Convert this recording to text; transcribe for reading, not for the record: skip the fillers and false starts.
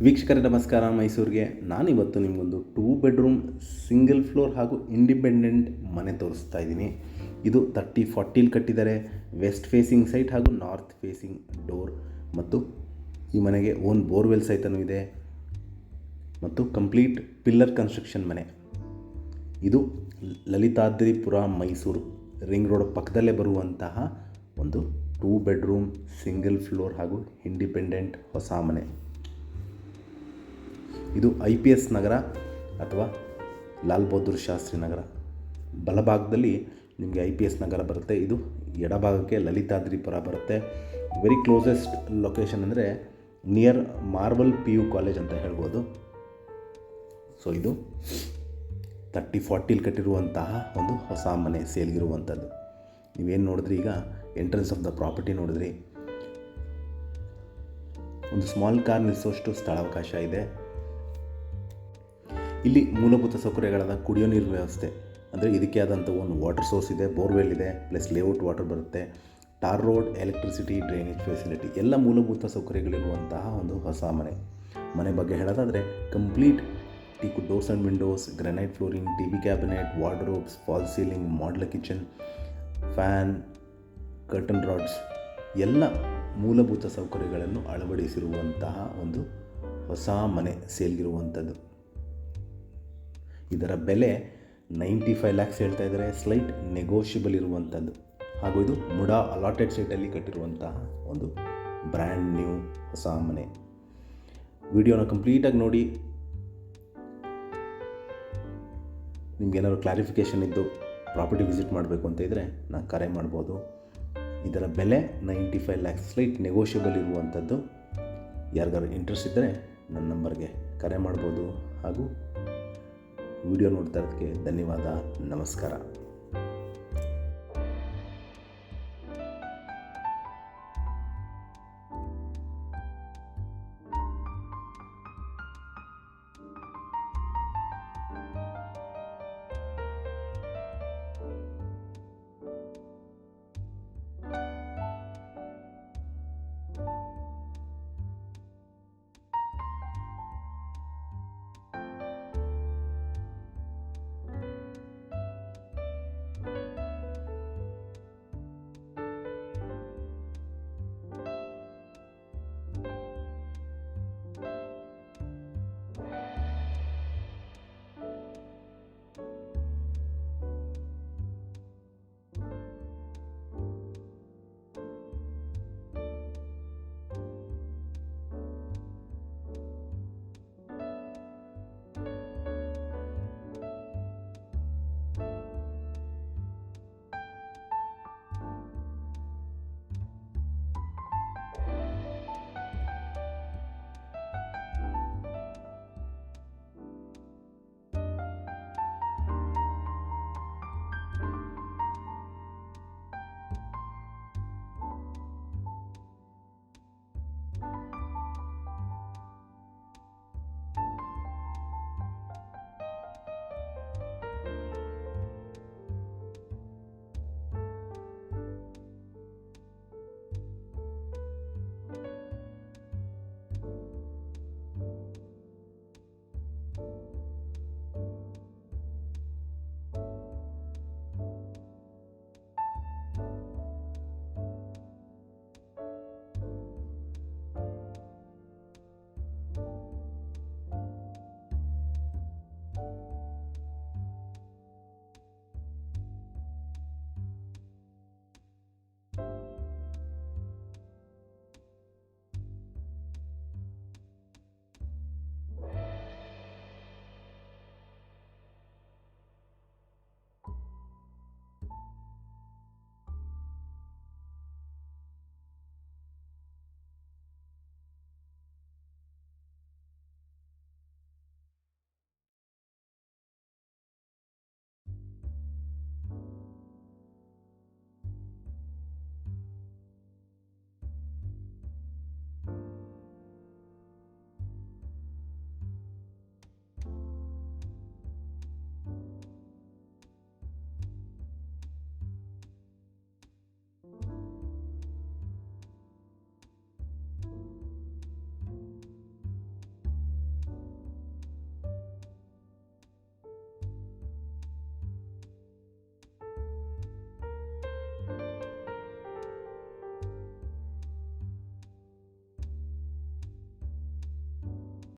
ವೀಕ್ಷಕರೇ ನಮಸ್ಕಾರ. ಮೈಸೂರಿಗೆ ನಾನಿವತ್ತು ನಿಮಗೊಂದು 2 ಬೆಡ್ರೂಮ್ ಸಿಂಗಲ್ ಫ್ಲೋರ್ ಹಾಗೂ ಇಂಡಿಪೆಂಡೆಂಟ್ ಮನೆ ತೋರಿಸ್ತಾ ಇದ್ದೀನಿ. ಇದು 30-40 ಕಟ್ಟಿದ್ದಾರೆ. ವೆಸ್ಟ್ ಫೇಸಿಂಗ್ ಸೈಟ್ ಹಾಗೂ ನಾರ್ತ್ ಫೇಸಿಂಗ್ ಡೋರ್ ಮತ್ತು ಈ ಮನೆಗೆ ಓನ್ ಬೋರ್ವೆಲ್ ಸಹಿತನೂ ಇದೆ ಮತ್ತು ಕಂಪ್ಲೀಟ್ ಪಿಲ್ಲರ್ ಕನ್ಸ್ಟ್ರಕ್ಷನ್ ಮನೆ. ಇದು ಲಲಿತಾದ್ರಿಪುರ ಮೈಸೂರು ರಿಂಗ್ ರೋಡ್ ಪಕ್ಕದಲ್ಲೇ ಬರುವಂತಹ ಒಂದು 2 ಬೆಡ್ರೂಮ್ ಸಿಂಗಲ್ ಫ್ಲೋರ್ ಹಾಗೂ ಇಂಡಿಪೆಂಡೆಂಟ್ ಹೊಸ ಮನೆ. ಇದು IPS ನಗರ ಅಥವಾ ಲಾಲ್ ಬಹದ್ದೂರ್ ಶಾಸ್ತ್ರಿ ನಗರ. ಬಲಭಾಗದಲ್ಲಿ ನಿಮಗೆ IPS ನಗರ ಬರುತ್ತೆ. ಇದು ಎಡಭಾಗಕ್ಕೆ ಲಲಿತಾದ್ರಿಪುರ ಬರುತ್ತೆ. ವೆರಿ ಕ್ಲೋಸೆಸ್ಟ್ ಲೊಕೇಶನ್ ಅಂದರೆ ನಿಯರ್ ಮಾರ್ಬಲ್ PU ಕಾಲೇಜ್ ಅಂತ ಹೇಳ್ಬೋದು. ಸೊ ಇದು 30-40 ಕಟ್ಟಿರುವಂತಹ ಒಂದು ಹೊಸ ಮನೆ ಸೇಲ್ಗಿರುವಂಥದ್ದು. ನೀವೇನು ನೋಡಿದ್ರಿ, ಈಗ ಎಂಟ್ರೆನ್ಸ್ ಆಫ್ ದ ಪ್ರಾಪರ್ಟಿ ನೋಡಿದ್ರಿ. ಒಂದು ಸ್ಮಾಲ್ ಕಾರ್ ನಿಲ್ಲಿಸೋಷ್ಟು ಸ್ಥಳಾವಕಾಶ ಇದೆ. ಇಲ್ಲಿ ಮೂಲಭೂತ ಸೌಕರ್ಯಗಳಾದ ಕುಡಿಯೋ ನೀರು ವ್ಯವಸ್ಥೆ, ಅಂದರೆ ಇದಕ್ಕೆ ಆದಂಥ ಒಂದು ವಾಟರ್ ಸೋರ್ಸ್ ಇದೆ, ಬೋರ್ವೆಲ್ ಇದೆ, ಪ್ಲಸ್ ಲೇಔಟ್ ವಾಟರ್ ಬರುತ್ತೆ, tar road, electricity, drainage facility ಎಲ್ಲ ಮೂಲಭೂತ ಸೌಕರ್ಯಗಳಿರುವಂತಹ ಒಂದು ಹೊಸ ಮನೆ. ಮನೆ ಬಗ್ಗೆ ಹೇಳೋದಾದರೆ complete teak doors and windows, granite flooring, TV cabinet, wardrobes, fall ceiling, modular kitchen, fan, curtain rods ಎಲ್ಲ ಮೂಲಭೂತ ಸೌಕರ್ಯಗಳನ್ನು ಅಳವಡಿಸಿರುವಂತಹ ಒಂದು ಹೊಸ ಮನೆ ಸೇಲ್ಗಿರುವಂಥದ್ದು. ಇದರ ಬೆಲೆ 95 lakhs ಹೇಳ್ತಾ ಇದ್ದಾರೆ. ಸ್ಲೈಟ್ ನೆಗೋಷಿಯಬಲ್ ಇರುವಂಥದ್ದು. ಹಾಗೂ ಇದು ಮುಡಾ ಅಲಾಟೆಡ್ ಸೈಟಲ್ಲಿ ಕಟ್ಟಿರುವಂತಹ ಒಂದು ಬ್ರ್ಯಾಂಡ್ ನ್ಯೂ ಹೊಸ ಮನೆ. ವಿಡಿಯೋನ ಕಂಪ್ಲೀಟಾಗಿ ನೋಡಿ. ನಿಮ್ಗೇನಾದ್ರು ಕ್ಲಾರಿಫಿಕೇಷನ್ ಇದ್ದು ಪ್ರಾಪರ್ಟಿ ವಿಸಿಟ್ ಮಾಡಬೇಕು ಅಂತ ಇದ್ದರೆ ನಾನು ಕರೆ ಮಾಡ್ಬೋದು. ಇದರ ಬೆಲೆ 95 lakhs, ಸ್ಲೈಟ್ ನೆಗೋಷಿಯಬಲ್ ಇರುವಂಥದ್ದು. ಯಾರಿಗಾರು ಇಂಟ್ರೆಸ್ಟ್ ಇದ್ದರೆ ನನ್ನ ನಂಬರ್ಗೆ ಕರೆ ಮಾಡ್ಬೋದು. ಹಾಗೂ ವಿಡಿಯೋ ನೋಡ್ತಾ ಇರೋದಕ್ಕೆ ಧನ್ಯವಾದ. ನಮಸ್ಕಾರ.